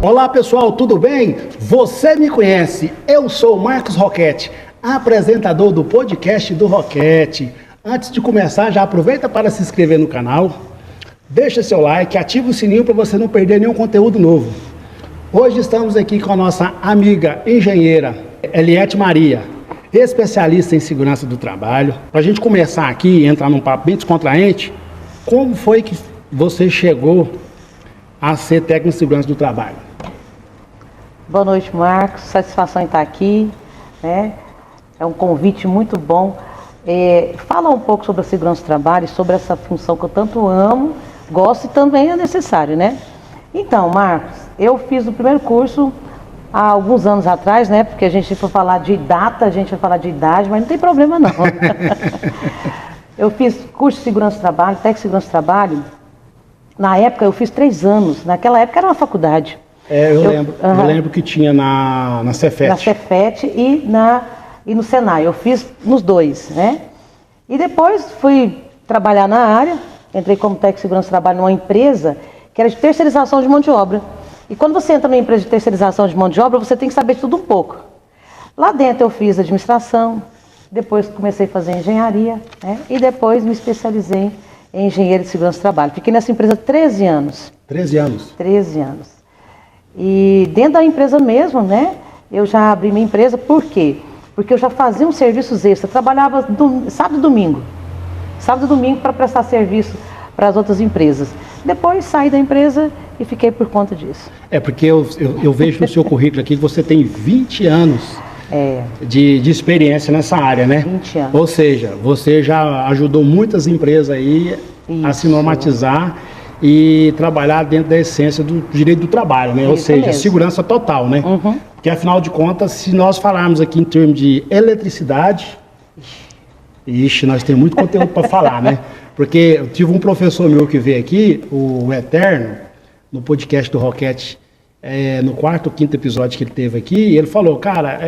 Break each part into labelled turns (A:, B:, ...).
A: Olá pessoal, tudo bem? Você me conhece, eu sou o Marcos Roquete, apresentador do podcast do Roquete. Antes de começar, já aproveita para se inscrever no canal, deixa seu like, ativa o sininho para você não perder nenhum conteúdo novo. Hoje estamos aqui com a nossa amiga engenheira Eliette Maria, especialista em segurança do trabalho. Para a gente começar aqui e entrar num papo bem descontraente, como foi que você chegou a ser técnico de segurança do trabalho?
B: Boa noite, Marcos. Satisfação em estar aqui, né? É um convite muito bom. Fala um pouco sobre a segurança do trabalho, sobre essa função que eu tanto amo, gosto e também é necessário, né? Então, Marcos, eu fiz o primeiro curso há alguns anos atrás, né? Porque a gente for falar de data, a gente vai falar de idade, mas não tem problema não. Eu fiz curso de segurança do trabalho, técnico de segurança do trabalho. Na época eu fiz 3 anos, naquela época era uma faculdade.
A: Eu lembro que tinha na Cefet.
B: Na Cefet e no Senai, eu fiz nos dois, né? E depois fui trabalhar na área, entrei como técnico de segurança do trabalho numa empresa que era de terceirização de mão de obra. E quando você entra numa empresa de terceirização de mão de obra, você tem que saber de tudo um pouco. Lá dentro eu fiz administração, depois comecei a fazer engenharia, né? E depois me especializei em engenheiro de segurança do trabalho. Fiquei nessa empresa 13 anos.
A: 13 anos? 13
B: anos. E dentro da empresa mesmo, né, eu já abri minha empresa, por quê? Porque eu já fazia uns serviços extras, trabalhava sábado e domingo. Sábado e domingo para prestar serviço para as outras empresas. Depois saí da empresa e fiquei por conta disso.
A: Porque eu vejo no seu currículo aqui que você tem 20 anos de experiência nessa área, né?
B: 20 anos.
A: Ou seja, você já ajudou muitas empresas aí a se normatizar e trabalhar dentro da essência do direito do trabalho, né? Ou seja, mesmo. Segurança total, né?
B: Uhum.
A: Porque afinal de contas, se nós falarmos aqui em termos de eletricidade, nós temos muito conteúdo para falar, né? Porque eu tive um professor meu que veio aqui, o Eterno, no podcast do Roquete, no 4º ou 5º episódio que ele teve aqui, e ele falou, cara,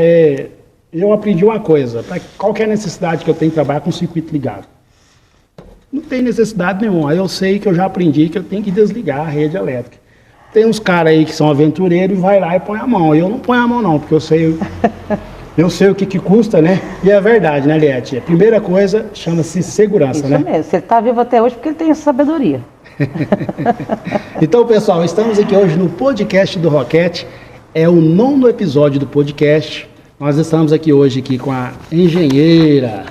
A: eu aprendi uma coisa, para qualquer necessidade que eu tenho de trabalhar com circuito ligado. Não tem necessidade nenhuma, aí eu sei que eu já aprendi que eu tenho que desligar a rede elétrica. Tem uns caras aí que são aventureiros e vai lá e põe a mão, eu não ponho a mão não, porque eu sei o que custa, né? E é verdade, né, Eliette? A primeira coisa chama-se segurança,
B: isso,
A: né?
B: Isso mesmo, você está vivo até hoje porque ele tem essa sabedoria.
A: Então, pessoal, estamos aqui hoje no podcast do Roquete, é o 9º episódio do podcast. Nós estamos aqui hoje com a engenheira,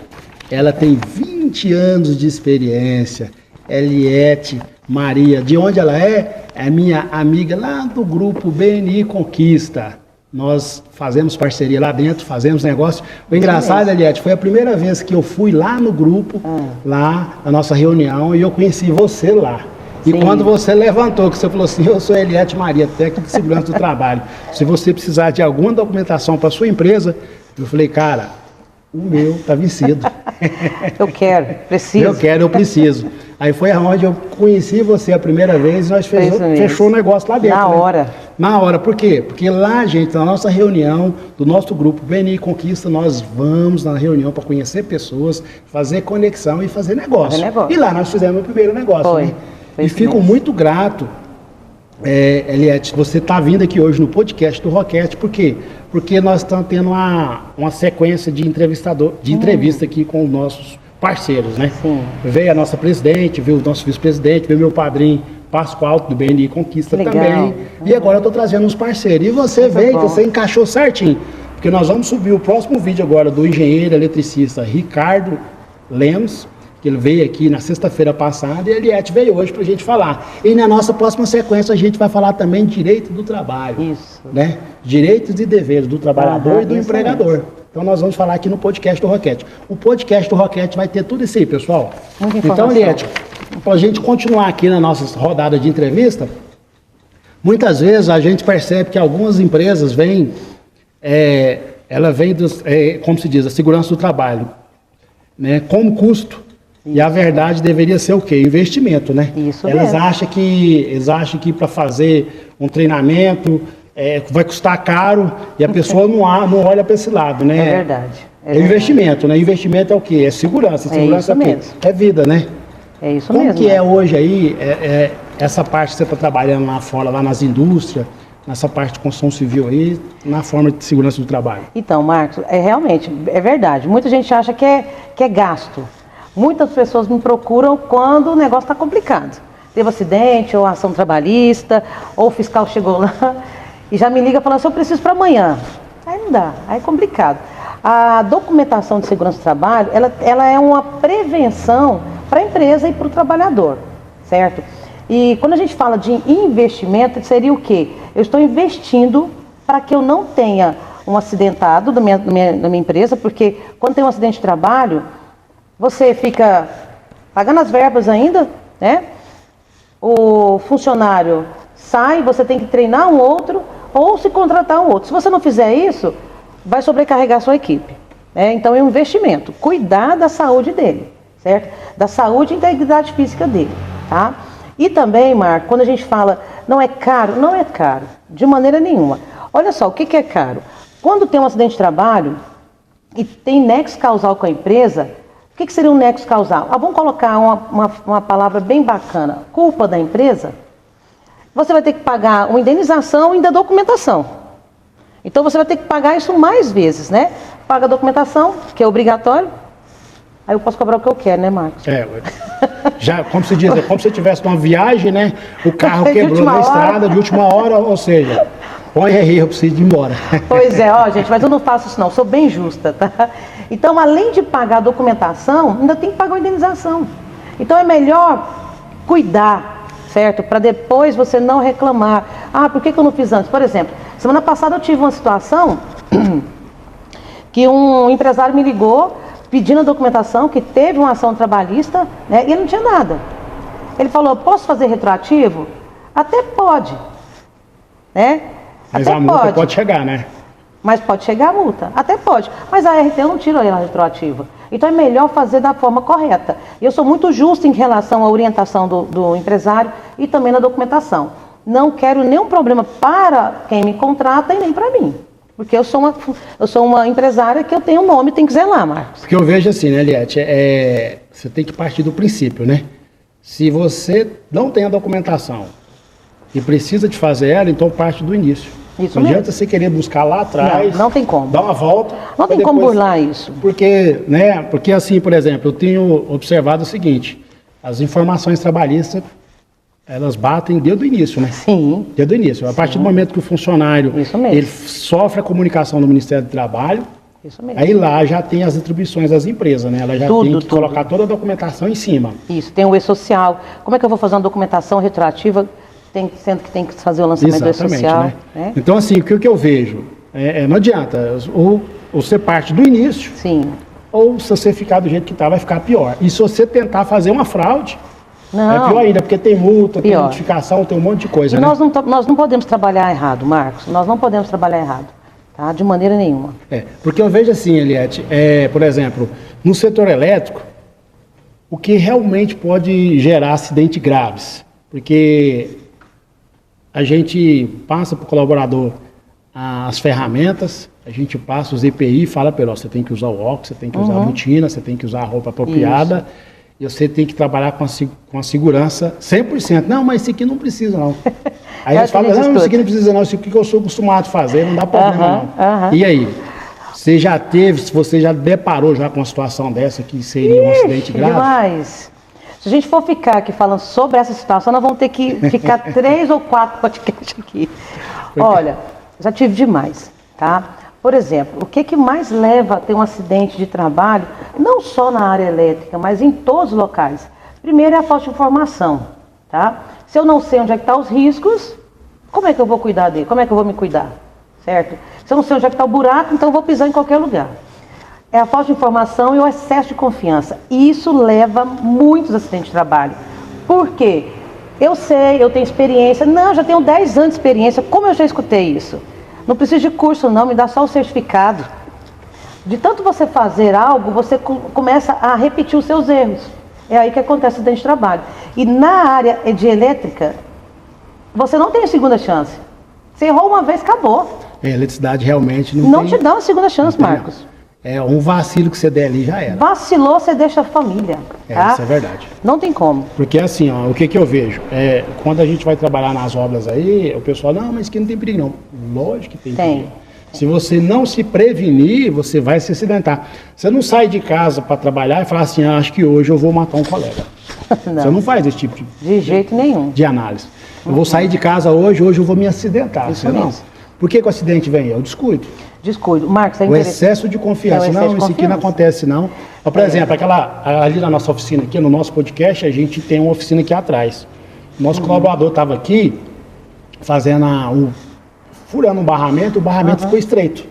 A: ela tem 20 anos de experiência, Eliette Maria. De onde ela é? É minha amiga lá do grupo BNI Conquista. Nós fazemos parceria lá dentro, fazemos negócio. O engraçado, Eliette, foi a primeira vez que eu fui lá no grupo, lá na nossa reunião, e eu conheci você lá. E Sim. Quando você levantou, que você falou assim, eu sou Eliette Maria, técnico de segurança do trabalho. Se você precisar de alguma documentação para sua empresa, eu falei, cara, o meu está vencido.
B: Eu quero, preciso.
A: Eu preciso. Aí foi onde eu conheci você a primeira vez e nós fechou o negócio lá dentro.
B: Na hora.
A: Na hora, por quê? Porque lá, gente, na nossa reunião, do nosso grupo BNI Conquista, nós vamos na reunião para conhecer pessoas, fazer conexão e fazer negócio. E lá nós fizemos o primeiro negócio. Né? E fico muito grato, Eliette, você está vindo aqui hoje no podcast do Roquete, por quê? Porque nós estamos tendo uma sequência de entrevista aqui com os nossos parceiros, né?
B: Sim.
A: Veio a nossa presidente, veio o nosso vice-presidente, veio meu padrinho Pascoal, do BNI Conquista também. E agora eu estou trazendo uns parceiros. E você veio, você encaixou certinho. Porque nós vamos subir o próximo vídeo agora do engenheiro eletricista Ricardo Lemos, que ele veio aqui na sexta-feira passada, e a Eliette veio hoje para a gente falar. E na nossa próxima sequência a gente vai falar também de direito do trabalho. Isso. Né? Direitos e deveres do trabalhador e do empregador. Então nós vamos falar aqui no podcast do Roquete. O podcast do Roquete vai ter tudo isso aí, pessoal. Então, Eliette, para a gente continuar aqui na nossa rodada de entrevista, muitas vezes a gente percebe que algumas empresas vêm, ela vem como se diz, a segurança do trabalho, né, como custo. E a verdade deveria ser o quê? Investimento, né?
B: Isso
A: Elas
B: mesmo.
A: acham que para fazer um treinamento vai custar caro e a pessoa não olha para esse lado, né?
B: É verdade.
A: É investimento, né? Investimento é o quê? É segurança. Segurança
B: é isso mesmo.
A: É vida, né?
B: É isso
A: Como
B: mesmo.
A: Como que é hoje aí, essa parte que você está trabalhando lá fora, lá nas indústrias, nessa parte de construção civil aí, na forma de segurança do trabalho?
B: Então, Marcos, realmente, é verdade. Muita gente acha que é gasto. Muitas pessoas me procuram quando o negócio está complicado. Teve acidente, ou ação trabalhista, ou o fiscal chegou lá e já me liga falando assim, eu preciso para amanhã. Aí não dá, aí é complicado. A documentação de segurança do trabalho, ela é uma prevenção para a empresa e para o trabalhador, certo? E quando a gente fala de investimento, seria o quê? Eu estou investindo para que eu não tenha um acidentado na minha empresa, porque quando tem um acidente de trabalho, você fica pagando as verbas ainda, né? O funcionário sai, você tem que treinar um outro ou se contratar um outro. Se você não fizer isso, vai sobrecarregar a sua equipe, né? Então é um investimento, cuidar da saúde dele, certo? Da saúde e integridade física dele, tá? E também, Marco, quando a gente fala não é caro, não é caro, de maneira nenhuma. Olha só, o que é caro? Quando tem um acidente de trabalho e tem nexo causal com a empresa, o que seria um nexo causal? Vamos colocar uma palavra bem bacana, culpa da empresa. Você vai ter que pagar uma indenização e ainda documentação. Então você vai ter que pagar isso mais vezes, né? Paga a documentação, que é obrigatório. Aí eu posso cobrar o que eu quero, né, Marcos?
A: Já, como se diz, é como se tivesse uma viagem, né? O carro quebrou na estrada de última hora, ou seja, põe aí, eu preciso ir embora.
B: Pois é, gente, mas eu não faço isso não, sou bem justa, tá? Então, além de pagar a documentação, ainda tem que pagar a indenização. Então é melhor cuidar, certo? Para depois você não reclamar. Por que eu não fiz antes? Por exemplo, semana passada eu tive uma situação que um empresário me ligou pedindo a documentação, que teve uma ação trabalhista, né, e ele não tinha nada. Ele falou, posso fazer retroativo? Até pode, né?
A: Mas
B: até
A: a multa pode chegar, né?
B: Mas pode chegar a multa, até pode. Mas a RT não tira ela retroativa. Então é melhor fazer da forma correta. Eu sou muito justa em relação à orientação do empresário e também na documentação. Não quero nenhum problema para quem me contrata e nem para mim. Porque eu sou uma empresária que eu tenho um nome, tem que zelar, Marcos.
A: Porque eu vejo assim, né, Eliette, você tem que partir do princípio, né? Se você não tem a documentação e precisa de fazer ela, então parte do início.
B: Isso
A: não
B: mesmo.
A: adianta você querer buscar lá atrás.
B: Não tem como.
A: Dar uma volta.
B: Não tem como burlar isso.
A: Porque assim, por exemplo, eu tenho observado o seguinte, as informações trabalhistas, elas batem desde o início, né?
B: Sim.
A: Desde o início. A partir do momento que o funcionário ele sofre a comunicação do Ministério do Trabalho,
B: isso mesmo.
A: Aí lá já tem as atribuições das empresas, né? Ela já tem que colocar toda a documentação em cima.
B: Isso, tem o E-Social. Como é que eu vou fazer uma documentação retroativa, sendo que tem que fazer o lançamento do E-Social?
A: Né? Então, assim, o que eu vejo? Não adianta. Ou você parte do início,
B: sim,
A: ou se você ficar do jeito que está, vai ficar pior. E se você tentar fazer uma fraude, é pior ainda, porque tem multa, tem notificação, tem um monte de coisa, né?
B: Nós não podemos trabalhar errado, Marcos. Nós não podemos trabalhar errado. Tá? De maneira nenhuma.
A: Porque eu vejo assim, Eliette, por exemplo, no setor elétrico, o que realmente pode gerar acidentes graves, porque a gente passa para o colaborador as ferramentas, a gente passa os EPI, fala para ele, você tem que usar o óculos, você tem que usar a botina, você tem que usar a roupa apropriada, isso. E você tem que trabalhar com a segurança 100%. Não, mas isso aqui não precisa não. Aí eles falam, não, isso aqui não precisa não, isso aqui que eu sou acostumado a fazer, não dá problema não. E aí? Se você já deparou já com uma situação dessa que seria um acidente grave?
B: Demais. Se a gente for ficar aqui falando sobre essa situação, nós vamos ter que ficar 3 ou 4 podcasts aqui. Olha, já tive demais, tá? Por exemplo, o que mais leva a ter um acidente de trabalho, não só na área elétrica, mas em todos os locais? Primeiro é a falta de informação, tá? Se eu não sei onde é que estão os riscos, como é que eu vou cuidar dele? Como é que eu vou me cuidar? Certo? Se eu não sei onde é que está o buraco, então eu vou pisar em qualquer lugar. É a falta de informação e o excesso de confiança. E isso leva muitos acidentes de trabalho. Por quê? Eu sei, eu tenho experiência. Não, já tenho 10 anos de experiência. Como eu já escutei isso? Não precisa de curso não, me dá só o certificado. De tanto você fazer algo, você começa a repetir os seus erros. É aí que acontece o acidente de trabalho. E na área de elétrica, você não tem a segunda chance. Você errou uma vez, acabou.
A: A eletricidade realmente
B: não te dá uma segunda chance, Marcos.
A: Um vacilo que você der ali já era.
B: Vacilou, você deixa a família. Tá?
A: Isso é verdade.
B: Não tem como.
A: Porque assim, ó, o que eu vejo? Quando a gente vai trabalhar nas obras aí, o pessoal, não, mas que não tem perigo não. Lógico que tem perigo. Se você não se prevenir, você vai se acidentar. Você não sai de casa para trabalhar e fala assim, acho que hoje eu vou matar um colega. Não. Você não faz esse tipo
B: de jeito nenhum.
A: De análise. Eu vou sair de casa hoje eu vou me acidentar.
B: Isso não.
A: Por que o acidente vem? É o descuido.
B: Descuido. Marcos,
A: o excesso de confiança. Isso aqui não acontece, não. Por exemplo, ali na nossa oficina, aqui no nosso podcast, a gente tem uma oficina aqui atrás. Nosso colaborador estava aqui fazendo furando um barramento, o barramento ficou estreito.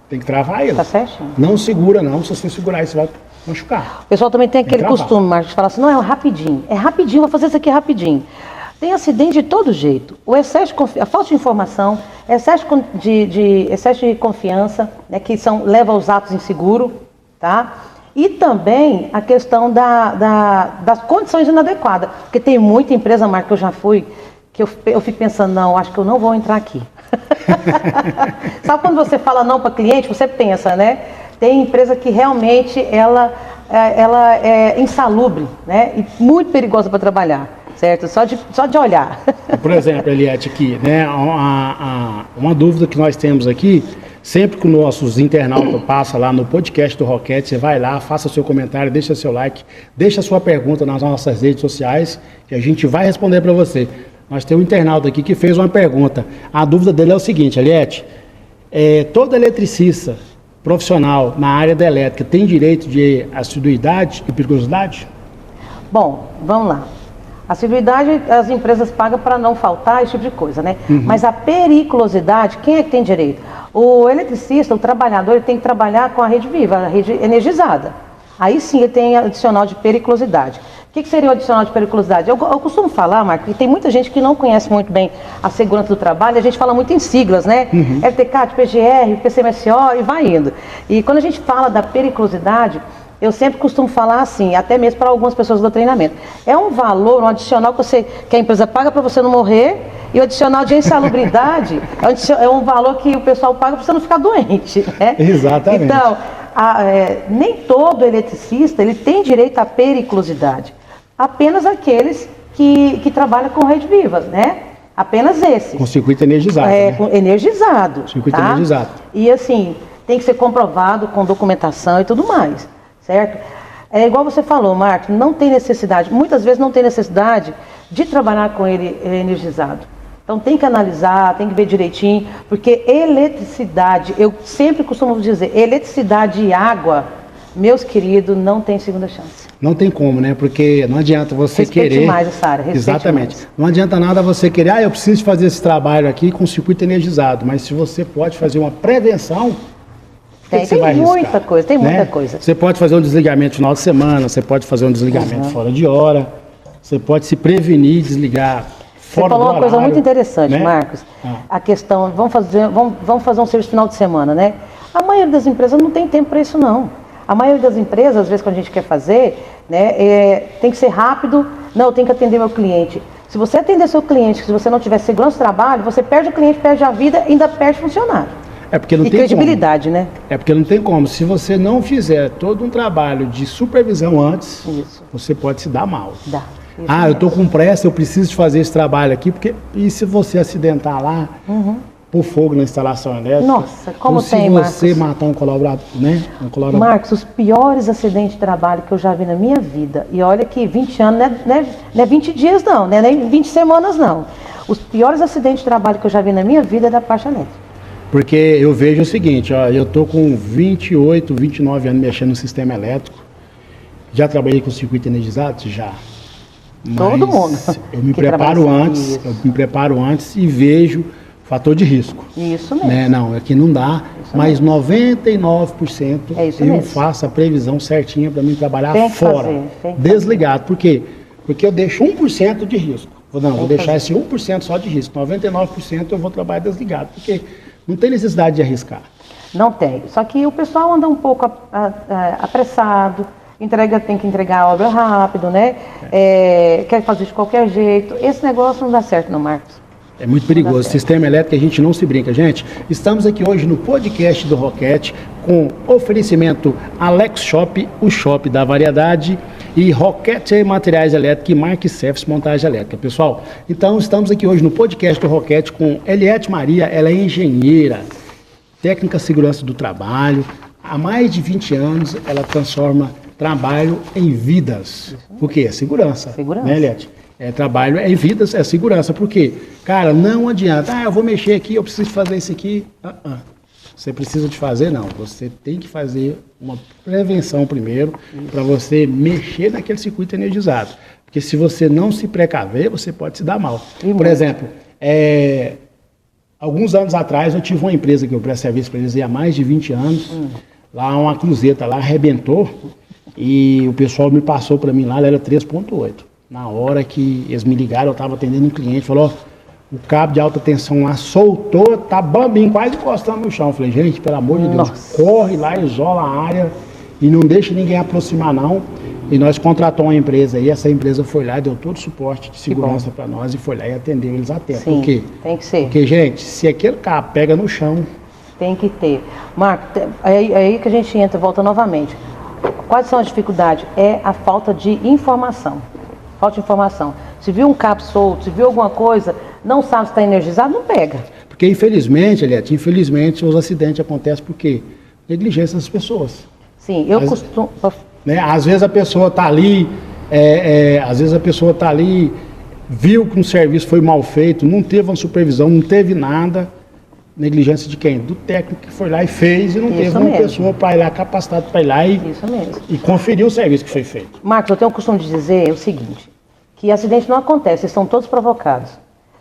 A: Tem que travar ele.
B: Tá certinho.
A: Não segura, não. Se você segurar, você vai machucar.
B: O pessoal também tem aquele costume, Marcos, de falar assim, não, é rapidinho. É rapidinho, vou fazer isso aqui rapidinho. Tem acidente de todo jeito. O excesso de a falta de informação, excesso de confiança, né, que leva aos atos inseguros, tá? E também a questão das condições inadequadas. Porque tem muita empresa, Marcos, que eu já fui, que eu fico pensando, não, acho que eu não vou entrar aqui. Sabe quando você fala não para cliente, você pensa, né? Tem empresa que realmente ela é insalubre, né? E muito perigosa para trabalhar. Certo? Só de olhar.
A: Por exemplo, Eliette, aqui, né? Uma dúvida que nós temos aqui, sempre que os nossos internautas passam lá no podcast do Roquete, você vai lá, faça seu comentário, deixa seu like, deixa sua pergunta nas nossas redes sociais, que a gente vai responder para você. Nós temos um internauta aqui que fez uma pergunta. A dúvida dele é o seguinte, Eliette, todo eletricista profissional na área da elétrica tem direito de assiduidade e periculosidade?
B: Bom, vamos lá. A assiduidade as empresas pagam para não faltar, esse tipo de coisa, né? Mas a periculosidade, quem é que tem direito? O eletricista, o trabalhador, ele tem que trabalhar com a rede viva, a rede energizada. Aí sim ele tem adicional de periculosidade. O que seria o adicional de periculosidade? Eu costumo falar, Marco, que tem muita gente que não conhece muito bem a segurança do trabalho, a gente fala muito em siglas, né? FTCAT, PGR, PCMSO e vai indo. E quando a gente fala da periculosidade, eu sempre costumo falar assim, até mesmo para algumas pessoas do treinamento. É um valor, um adicional que a empresa paga para você não morrer, e o adicional de insalubridade é um valor que o pessoal paga para você não ficar doente. Né?
A: Exatamente.
B: Então, nem todo eletricista ele tem direito à periculosidade. Apenas aqueles que trabalham com rede viva, né? Apenas esse.
A: Com circuito energizado.
B: Energizado.
A: Circuito energizado.
B: E assim, tem que ser comprovado com documentação e tudo mais. Certo? É igual você falou, Marcos, não tem necessidade, muitas vezes não tem necessidade de trabalhar com ele energizado. Então tem que analisar, tem que ver direitinho, porque eletricidade, eu sempre costumo dizer, eletricidade e água, meus queridos, não tem segunda chance.
A: Não tem como, né? Porque não adianta você querer...
B: mais essa área,
A: exatamente.
B: Mais.
A: Não adianta nada você querer, eu preciso fazer esse trabalho aqui com circuito energizado, mas se você pode fazer uma prevenção...
B: Tem muita coisa, tem muita coisa.
A: Você pode fazer um desligamento no final de semana, você pode fazer um desligamento fora de hora, você pode se prevenir, desligar fora do horário. Você falou uma coisa
B: muito interessante, né? Marcos. A questão, vamos fazer um serviço final de semana, né? A maioria das empresas não tem tempo para isso, não. A maioria das empresas, às vezes, quando a gente quer fazer, né, tem que ser rápido, não, tem que atender meu cliente. Se você atender seu cliente, se você não tiver segurança do trabalho, você perde o cliente, perde a vida, ainda perde funcionário.
A: Porque não tem
B: credibilidade, né?
A: Porque não tem como. Se você não fizer todo um trabalho de supervisão antes, você pode se dar mal. Eu estou com pressa, eu preciso de fazer esse trabalho aqui, porque e se você acidentar lá, por fogo na instalação elétrica?
B: Nossa, como
A: tem, Marcos? Se você matar um colaborador, né?
B: Marcos, os piores acidentes de trabalho que eu já vi na minha vida, e olha que 20 anos não é 20 dias não, não é nem 20 semanas não. Os piores acidentes de trabalho que eu já vi na minha vida é da parte elétrica.
A: Porque eu vejo o seguinte, eu tô com 28, 29 anos mexendo no sistema elétrico. Já trabalhei com circuito energizado? Já. Mas
B: todo mundo.
A: Eu me preparo antes e vejo o fator de risco.
B: Isso mesmo.
A: Né? Não, aqui não dá, mas 99% eu faço a previsão certinha para mim trabalhar fora, desligado. Por quê? Porque eu deixo 1% de risco. Vou deixar esse 1% só de risco. 99% eu vou trabalhar desligado, porque não tem necessidade de arriscar. Não tem. Só que o pessoal anda um pouco apressado, tem que entregar a obra rápido, né? Quer fazer de qualquer jeito. Esse negócio não dá certo, não, Marcos. É muito perigoso. Sistema elétrico a gente não se brinca, gente. Estamos aqui hoje no podcast do Roquete com oferecimento Alex Shop, o shop da variedade, e Roquete Materiais Elétricos e Mark Service Montagem Elétrica. Pessoal, então estamos aqui hoje no podcast do Roquete com Eliette Maria, ela é engenheira, técnica de segurança do trabalho. Há mais de 20 anos ela transforma trabalho em vidas. Por quê? Segurança.
B: Segurança.
A: Né, Eliette? Trabalho em vidas, é segurança. Por quê? Cara, não adianta. Eu vou mexer aqui, eu preciso fazer isso aqui. Você precisa de fazer, não. Você tem que fazer uma prevenção primeiro para você mexer naquele circuito energizado. Porque se você não se precaver, você pode se dar mal. Por exemplo, alguns anos atrás eu tive uma empresa que eu presto serviço para eles há mais de 20 anos. Lá uma cruzeta lá arrebentou e o pessoal me passou para mim lá, ela era 3.8. Na hora que eles me ligaram, eu estava atendendo um cliente, falou, o cabo de alta tensão lá soltou, tá bambinho, quase encostando no chão. Eu falei, gente, pelo amor de Deus, corre lá, isola a área e não deixa ninguém aproximar não. E nós contratamos uma empresa e essa empresa foi lá, deu todo o suporte de segurança para nós e foi lá e atendeu eles a tempo.
B: Sim,
A: por quê?
B: Tem que ser.
A: Porque, gente, se aquele cabo pega no chão...
B: Tem que ter. Marco, aí que a gente entra, volta novamente. Quais são as dificuldades? É a falta de informação. Falta de informação. Se viu um cabo solto, se viu alguma coisa, não sabe se está energizado, não pega. Porque
A: infelizmente, Eliette, os acidentes acontecem por quê? Negligência das pessoas.
B: Sim, eu costumo...
A: Né? Às vezes a pessoa está ali, viu que um serviço foi mal feito, não teve uma supervisão, não teve nada. Negligência de quem? Do técnico que foi lá e fez e não teve uma pessoa para ir lá capacitada para ir lá e conferir o serviço que foi feito.
B: Marcos, eu tenho o costume de dizer o seguinte, que acidentes não acontecem, são todos provocados.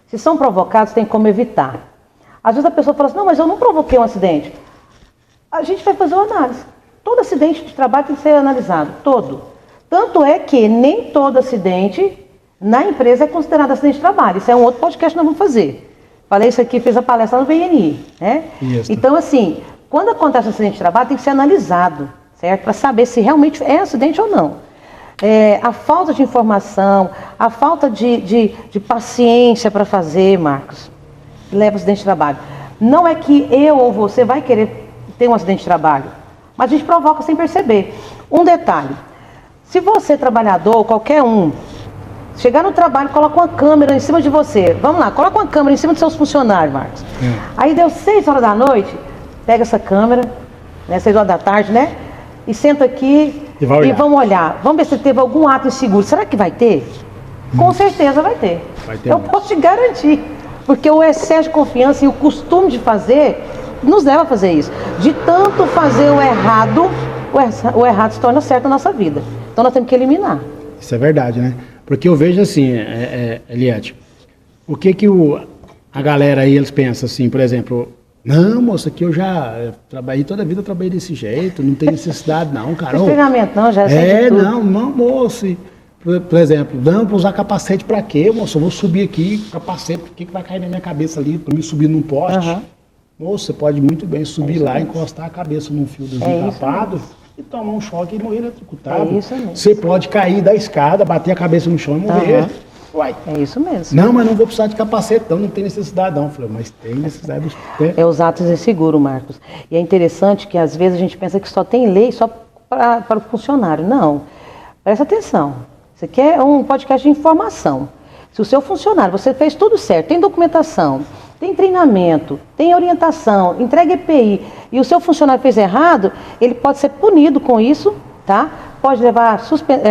B: Se são provocados, tem como evitar. Às vezes a pessoa fala assim, não, mas eu não provoquei um acidente. A gente vai fazer uma análise. Todo acidente de trabalho tem que ser analisado, todo. Tanto é que nem todo acidente na empresa é considerado acidente de trabalho. Isso é um outro podcast que nós vamos fazer. Falei isso aqui, fiz a palestra no BNI, né? Isso. Então, assim, quando acontece um acidente de trabalho, tem que ser analisado, certo? Para saber se realmente é acidente ou não. A falta de informação, a falta de paciência para fazer, Marcos, leva a acidente de trabalho. Não é que eu ou você vai querer ter um acidente de trabalho, mas a gente provoca sem perceber. Um detalhe, se você, trabalhador, qualquer um, chegar no trabalho, coloca uma câmera em cima de você. Vamos lá, coloca uma câmera em cima dos seus funcionários, Marcos. Aí deu 6 horas da noite, pega essa câmera, né, 6 horas da tarde, né? E senta aqui e vamos olhar. Vamos ver se teve algum ato inseguro. Será que vai ter? Com certeza vai ter. Eu posso te garantir. Porque o excesso de confiança e o costume de fazer nos leva a fazer isso. De tanto fazer o errado se torna certo na nossa vida. Então nós temos que eliminar.
A: Isso é verdade, né? Porque eu vejo assim, Eliette, o que a galera aí, eles pensam assim, por exemplo, não, moça, aqui eu já trabalhei toda a vida, eu trabalhei desse jeito, não tem necessidade não, cara.
B: Não tem treinamento não, já sei de tudo.
A: Não, moço, por exemplo, não, para usar capacete pra quê, moço? Eu vou subir aqui, capacete, o que vai cair na minha cabeça ali, pra me subir num poste? Moço, você pode muito bem subir lá, encostar a cabeça num fio desencapado e tomar um choque e morrer eletrocutado. Você pode cair da escada, bater a cabeça no chão e morrer. Uai.
B: É isso mesmo.
A: Não, mas não vou precisar de capacete, não tem necessidade não. Eu falei, mas tem necessidade.
B: É os atos inseguros, Marcos. E é interessante que às vezes a gente pensa que só tem lei só para o funcionário. Não. Presta atenção. Isso aqui é um podcast de informação. Se o seu funcionário, você fez tudo certo, tem documentação, tem treinamento, tem orientação, entrega EPI, e o seu funcionário fez errado, ele pode ser punido com isso, tá? Pode levar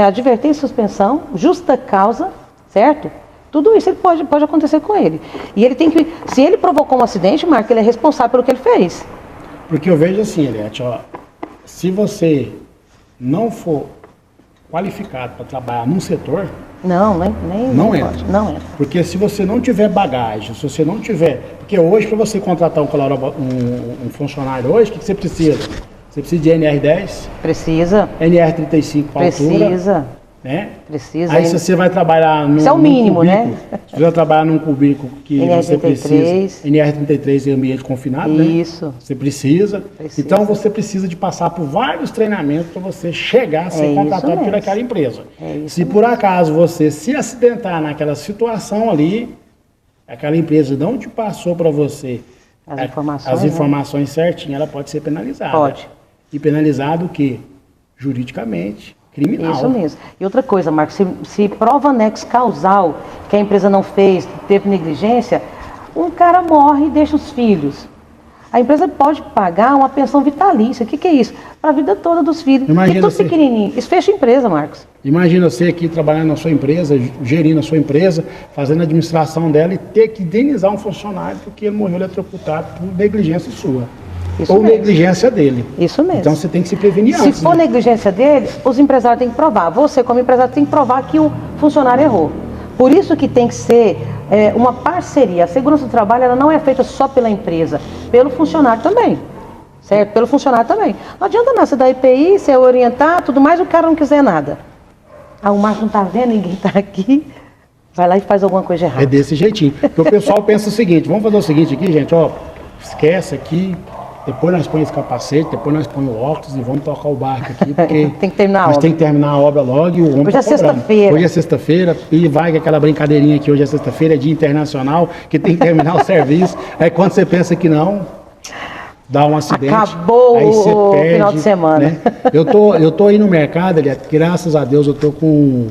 B: advertência e suspensão, justa causa, certo? Tudo isso pode acontecer com ele. E ele tem que, se ele provocou um acidente, Marco, ele é responsável pelo que ele fez.
A: Porque eu vejo assim, Eliette, se você não for qualificado para trabalhar num setor,
B: não entra. Não entra.
A: Porque se você não tiver bagagem, se você não tiver... Porque hoje, para você contratar um funcionário hoje, o que você precisa? Você precisa de NR10?
B: Precisa.
A: NR35 para altura.
B: Precisa.
A: Né?
B: Precisa.
A: Aí se você vai trabalhar num...
B: Isso é o mínimo,
A: cubículo,
B: né?
A: Se você vai trabalhar num cubículo que
B: NR33.
A: você precisa... NR33 em ambiente confinado,
B: Isso.
A: Né? Você precisa. Então você precisa de passar por vários treinamentos para você chegar a ser contratado por aquela empresa. Se por acaso você se acidentar naquela situação ali, aquela empresa não te passou para você
B: as informações
A: certinhas, ela pode ser penalizada.
B: Pode.
A: E penalizado o quê? Juridicamente, criminal.
B: Isso mesmo. E outra coisa, Marcos, se prova anexo causal que a empresa não fez, teve negligência, um cara morre e deixa os filhos. A empresa pode pagar uma pensão vitalícia. O que é isso? Para a vida toda dos filhos.
A: Imagina
B: tudo pequenininho. Isso fecha a empresa, Marcos.
A: Imagina você aqui trabalhando na sua empresa, gerindo a sua empresa, fazendo a administração dela e ter que indenizar um funcionário porque ele morreu eletrocutado por negligência sua.
B: Isso
A: ou
B: mesmo.
A: negligência dele.
B: Isso mesmo.
A: Então você tem que se prevenir
B: Se
A: antes.
B: for negligência dele, os empresários têm que provar. Você, como empresário, tem que provar que o funcionário errou. Por isso que tem que ser uma parceria. A segurança do trabalho ela não é feita só pela empresa, pelo funcionário também. Certo? Pelo funcionário também. Não adianta nada você dar IPI, você orientar, tudo mais, o cara não quiser nada. Ah, o Marcos não está vendo, ninguém está aqui. Vai lá e faz alguma coisa errada.
A: É desse jeitinho. Porque o pessoal pensa o seguinte, vamos fazer o seguinte aqui, gente, ó, esquece aqui, depois nós põe esse capacete, depois nós põe o óculos e vamos tocar o barco aqui, porque
B: tem que terminar a
A: nós
B: obra.
A: tem que terminar a obra logo e o homem
B: Hoje é sexta-feira.
A: Hoje é sexta-feira e vai que aquela brincadeirinha que hoje é sexta-feira, é dia internacional, que tem que terminar o serviço. Aí quando você pensa que não, dá um acidente.
B: Acabou
A: aí você
B: o
A: perde,
B: final de semana.
A: Né? Eu tô aí no mercado, graças a Deus, eu tô com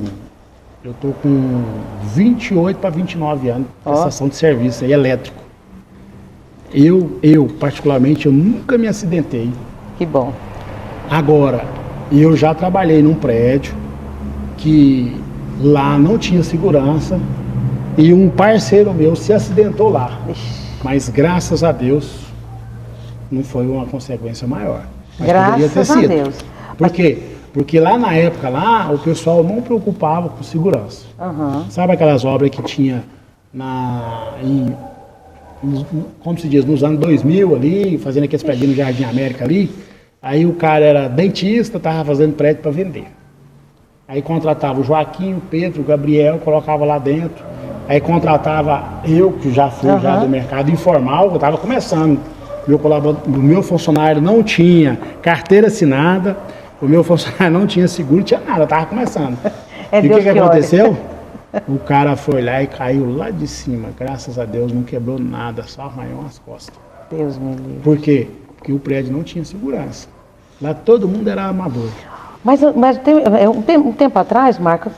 A: 28 para 29 anos de prestação de serviço aí, elétrico. Eu, particularmente, eu nunca me acidentei.
B: Que bom.
A: Agora, eu já trabalhei num prédio que lá não tinha segurança e um parceiro meu se acidentou lá.
B: Ixi.
A: Mas, graças a Deus, não foi uma consequência maior. Mas
B: Graças a Deus.
A: Por quê? Porque lá na época, o pessoal não preocupava com segurança.
B: Uhum.
A: Sabe aquelas obras que tinha como se diz, nos anos 2000 ali, fazendo aqueles prédios no Jardim América ali, aí o cara era dentista, estava fazendo prédio para vender. Aí contratava o Joaquim, o Pedro, o Gabriel, colocava lá dentro. Aí contratava eu, que já fui já do mercado informal, eu estava começando. O meu funcionário não tinha carteira assinada, o meu funcionário não tinha seguro, não tinha nada, eu estava começando. E o que aconteceu? O cara foi lá e caiu lá de cima. Graças a Deus não quebrou nada, só arranhou as costas.
B: Deus me livre.
A: Por quê? Porque o prédio não tinha segurança. Lá todo mundo era amador.
B: Mas um tempo atrás, Marco,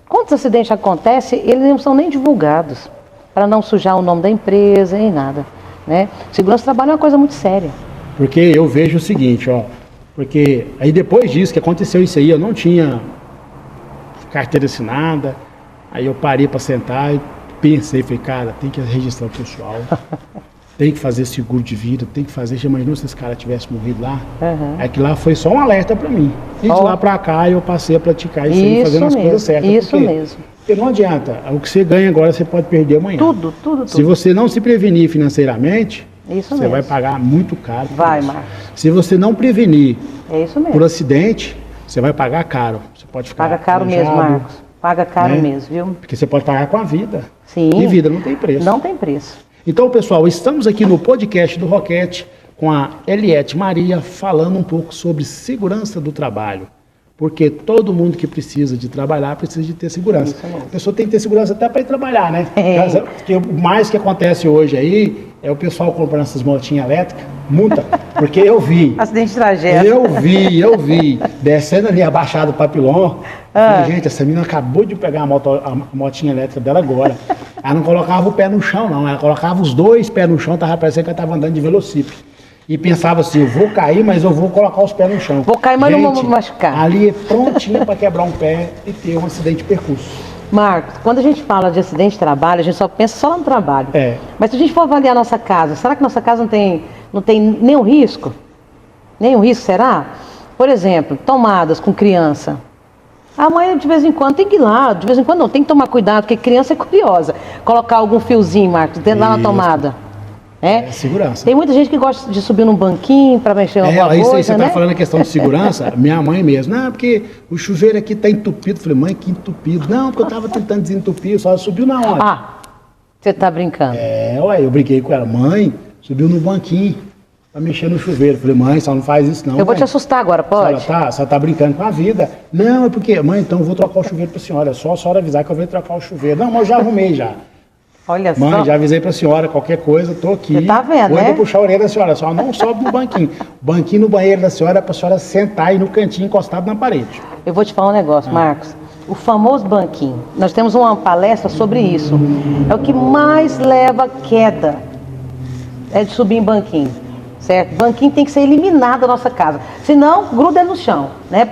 B: quantos acidentes acontecem, eles não são nem divulgados, para não sujar o nome da empresa nem nada. Né? Segurança do trabalho é uma coisa muito séria.
A: Porque eu vejo o seguinte, porque aí depois disso que aconteceu isso aí, eu não tinha carteira assinada. Aí eu parei para sentar e pensei, falei, cara, tem que registrar o pessoal, tem que fazer seguro de vida, tem que fazer, já imaginou se esse cara tivesse morrido lá? É que lá foi só um alerta para mim. E de lá para cá eu passei a praticar isso aí, fazendo as coisas certas.
B: Isso mesmo.
A: Porque não adianta, o que você ganha agora você pode perder amanhã.
B: Tudo.
A: Se você não se prevenir financeiramente,
B: isso
A: você
B: mesmo.
A: vai pagar muito caro.
B: Vai, Marcos.
A: Se você não prevenir
B: isso mesmo.
A: por acidente, você vai pagar caro. Você pode ficar
B: paga caro mesmo, Marcos. Paga caro mesmo, viu?
A: Porque você pode pagar com a vida.
B: Sim.
A: E vida não tem preço.
B: Não tem preço.
A: Então, pessoal, estamos aqui no podcast do Roquete com a Eliette Maria falando um pouco sobre segurança do trabalho. Porque todo mundo que precisa de trabalhar precisa de ter segurança. A pessoa tem que ter segurança até para ir trabalhar, né? Porque o mais que acontece hoje aí é o pessoal comprando essas motinhas elétricas, multa, porque eu vi.
B: Acidente de trajeto.
A: Eu vi, descendo ali a Baixada do Papilon. Falei, gente, essa menina acabou de pegar a motinha elétrica dela agora. Ela não colocava o pé no chão, não. Ela colocava os dois pés no chão, tava parecendo que ela estava andando de velocípede. E pensava assim, eu vou cair, mas eu vou colocar os pés no chão.
B: Vou cair, mas não vou machucar.
A: Ali é prontinha para quebrar um pé e ter um acidente de percurso.
B: Marcos, quando a gente fala de acidente de trabalho, a gente só pensa só no trabalho. Mas se a gente for avaliar a nossa casa, será que nossa casa não tem nenhum risco? Nenhum risco, será? Por exemplo, tomadas com criança. A mãe, de vez em quando, tem que ir lá. De vez em quando não, tem que tomar cuidado, porque criança é curiosa. Colocar algum fiozinho, Marcos, dentro lá na tomada.
A: É segurança.
B: Tem muita gente que gosta de subir num banquinho para mexer alguma coisa,
A: isso aí você
B: né?
A: tá falando a questão de segurança, minha mãe mesmo. Não, porque o chuveiro aqui tá entupido. Falei, mãe, que entupido. Não, porque eu tava tentando desentupir, só subiu na hora.
B: Você tá brincando.
A: Eu briguei com ela. Mãe, subiu no banquinho pra mexer no chuveiro. Falei, mãe, só não faz isso não.
B: Eu vou te assustar agora, pode?
A: Você tá brincando com a vida. Não, é porque, mãe, então eu vou trocar o chuveiro pra senhora. É só a senhora avisar que eu vou trocar o chuveiro. Não, mas eu já arrumei já.
B: Olha
A: Mãe,
B: só.
A: já avisei pra senhora, qualquer coisa, tô aqui.
B: Você tá vendo,
A: Vou
B: né?
A: puxar a orelha da senhora, a senhora não sobe no banquinho. O banquinho no banheiro da senhora é pra senhora sentar aí no cantinho encostado na parede.
B: Eu vou te falar um negócio, Marcos. O famoso banquinho. Nós temos uma palestra sobre isso. É o que mais leva a queda. É de subir em banquinho. Certo? Banquinho tem que ser eliminado da nossa casa. Senão, gruda ele no chão. Né?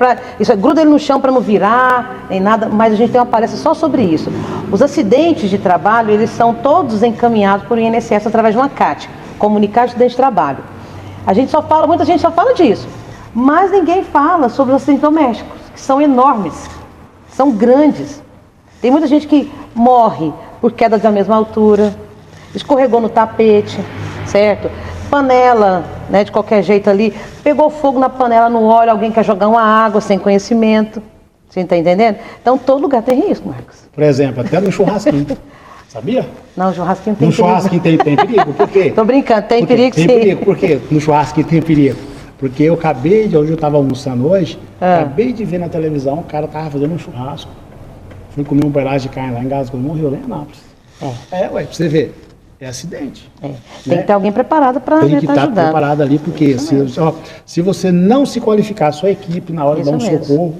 B: Gruda ele no chão para não virar, nem nada. Mas a gente tem uma palestra só sobre isso. Os acidentes de trabalho, eles são todos encaminhados por INSS através de uma CAT, Comunicar de Acidente de Trabalho. Muita gente só fala disso. Mas ninguém fala sobre os acidentes domésticos, que são enormes, são grandes. Tem muita gente que morre por queda da mesma altura, escorregou no tapete, certo? Panela, né, de qualquer jeito ali, pegou fogo na panela, no óleo, alguém quer jogar uma água sem conhecimento. Você está entendendo? Então, todo lugar tem risco, Marcos.
A: Por exemplo, até no churrasquinho. Sabia?
B: Não, churrasquinho tem
A: No
B: perigo.
A: churrasquinho tem perigo? Por quê?
B: Tô brincando, tem perigo sim.
A: Tem perigo. Por quê? No churrasquinho tem perigo. Porque hoje eu estava almoçando hoje, acabei de ver na televisão, o cara tava fazendo um churrasco. Fui comer um pedaço de carne lá em Gascou, morreu lá em Anápolis. Pra você ver. É acidente.
B: Tem que ter alguém preparado para
A: Tem que
B: estar
A: estar
B: ajudando.
A: preparado ali, porque se você não se qualificar, a sua equipe, na hora de dar um socorro,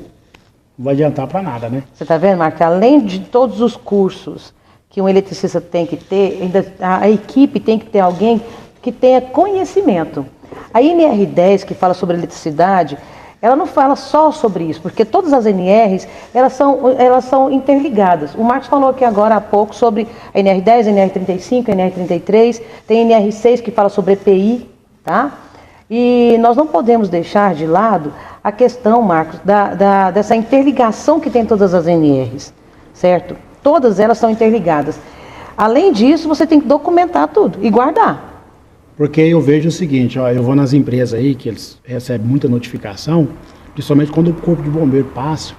A: não vai adiantar para nada, né?
B: Você está vendo, Marcos? Além de todos os cursos que um eletricista tem que ter, ainda a equipe tem que ter alguém que tenha conhecimento. A NR10, que fala sobre eletricidade, ela não fala só sobre isso, porque todas as NRs, elas são interligadas. O Marcos falou aqui agora há pouco sobre a NR10, NR35, NR33, tem NR6 que fala sobre EPI, tá? E nós não podemos deixar de lado a questão, Marcos, dessa interligação que tem todas as NRs, certo? Todas elas são interligadas. Além disso, você tem que documentar tudo e guardar.
A: Porque eu vejo o seguinte, eu vou nas empresas aí, que eles recebem muita notificação, principalmente quando o corpo de bombeiro passa,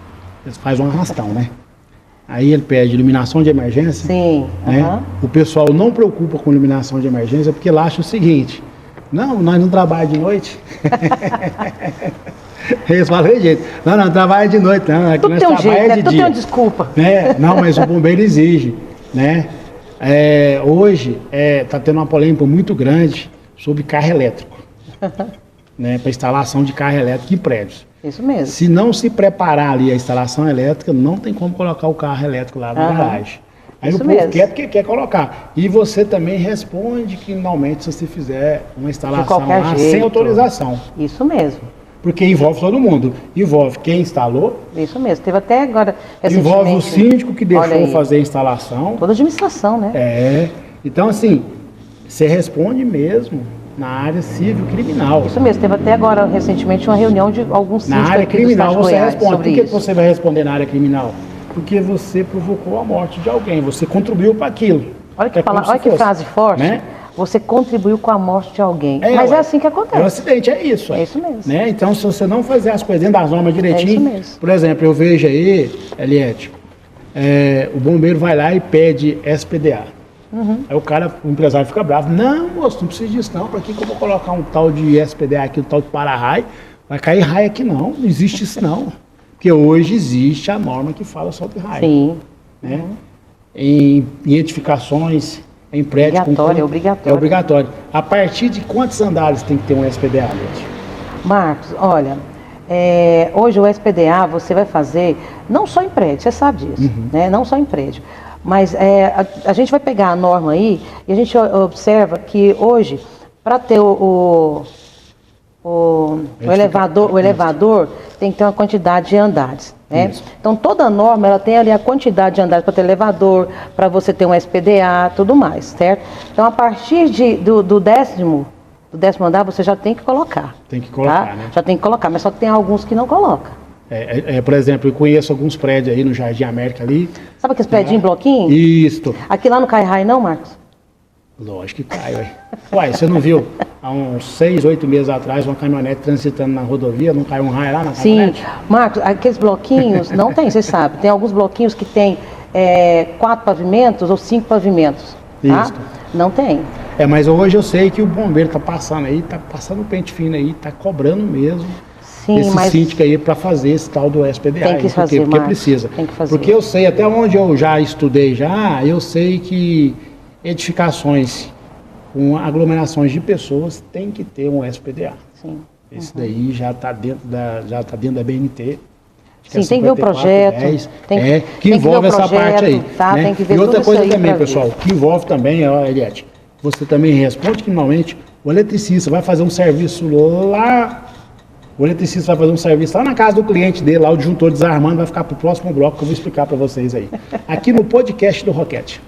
A: eles fazem um arrastão, né? Aí ele pede iluminação de emergência.
B: Sim.
A: Né? O pessoal não preocupa com iluminação de emergência porque ele acha o seguinte, não, nós não trabalhamos de noite. Eles falam de jeito, não trabalha de noite, não, aqui nós trabalhamos de dia.
B: Tudo tem uma desculpa.
A: Né? Não, mas o bombeiro exige, né? Hoje está tendo uma polêmica muito grande sobre carro elétrico, né, para instalação de carro elétrico em prédios.
B: Isso mesmo.
A: Se não se preparar ali a instalação elétrica, não tem como colocar o carro elétrico lá na garagem. Aí o povo quer porque quer colocar. E você também responde criminalmente se você fizer uma instalação lá sem autorização.
B: Isso mesmo.
A: Porque envolve todo mundo. Envolve quem instalou.
B: Isso mesmo. Teve até agora...
A: Envolve o síndico que deixou fazer a instalação.
B: Toda a administração, né?
A: Então, assim, você responde mesmo na área civil criminal.
B: Isso mesmo. Teve até agora, recentemente, uma reunião de alguns síndicos.
A: Na área criminal você responde. Por que
B: isso.
A: você vai responder na área criminal? Porque você provocou a morte de alguém. Você contribuiu para aquilo.
B: Olha que frase forte. Né? Você contribuiu com a morte de alguém. Mas é assim que acontece.
A: É um acidente, é isso.
B: É isso mesmo.
A: Né? Então, se você não fazer as coisas dentro das normas direitinho...
B: É isso mesmo.
A: Por exemplo, eu vejo aí, Eliette, o bombeiro vai lá e pede SPDA. Aí o empresário fica bravo. Não, moço, não precisa disso não. Para que eu vou colocar um tal de SPDA aqui, um tal de para-raio? Vai cair raio aqui não. Não existe isso não. Porque hoje existe a norma que fala sobre raio.
B: Sim.
A: Né? Em edificações... Em prédio
B: obrigatório, é obrigatório.
A: É obrigatório. A partir de quantos andares tem que ter um SPDA, Leite?
B: Marcos, olha, hoje o SPDA você vai fazer não só em prédio, você sabe disso, né? Não só em prédio. Mas a gente vai pegar a norma aí e a gente observa que hoje, para ter o elevador tem que ter uma quantidade de andares. Né? Então toda norma ela tem ali a quantidade de andares para ter elevador, para você ter um SPDA, tudo mais, certo? Então a partir do décimo andar você já tem que colocar.
A: Tem que colocar,
B: tá?
A: né?
B: Já tem que colocar, mas só que tem alguns que não colocam.
A: Por exemplo, eu conheço alguns prédios aí no Jardim América ali.
B: Sabe aqueles prédios em bloquinho?
A: Isso.
B: Aqui lá não cai raio não, Marcos?
A: Lógico que cai, ué. Uai, você não viu? Há uns 6, 8 meses atrás, uma caminhonete transitando na rodovia, não caiu um raio lá na caminhonete?
B: Sim, Marcos, aqueles bloquinhos, não tem, você sabe. Tem alguns bloquinhos que tem 4 pavimentos ou 5 pavimentos, tá?
A: Isso.
B: Não tem.
A: Mas hoje eu sei que o bombeiro tá passando aí, tá passando o pente fino aí, tá cobrando mesmo.
B: Sim,
A: esse síndico aí para fazer esse tal do SPDA.
B: Tem que fazer,
A: porque precisa.
B: Tem que fazer.
A: Porque eu sei, até onde eu já estudei eu sei que edificações com aglomerações de pessoas, tem que ter um SPDA.
B: Sim.
A: Esse daí já está dentro da BNT.
B: Sim, tem que ver o projeto.
A: 10,
B: tem
A: que envolve
B: ver o
A: essa
B: projeto,
A: parte aí.
B: tá?
A: Né?
B: Tem que ver
A: e outra
B: tudo
A: coisa
B: isso aí
A: também,
B: pra
A: pessoal,
B: ver.
A: que envolve também, ó, Eliette, você também responde que normalmente o eletricista vai fazer um serviço lá. O eletricista vai fazer um serviço lá na casa do cliente dele, lá o disjuntor desarmando, vai ficar para o próximo bloco que eu vou explicar para vocês aí. Aqui no podcast do Roquete.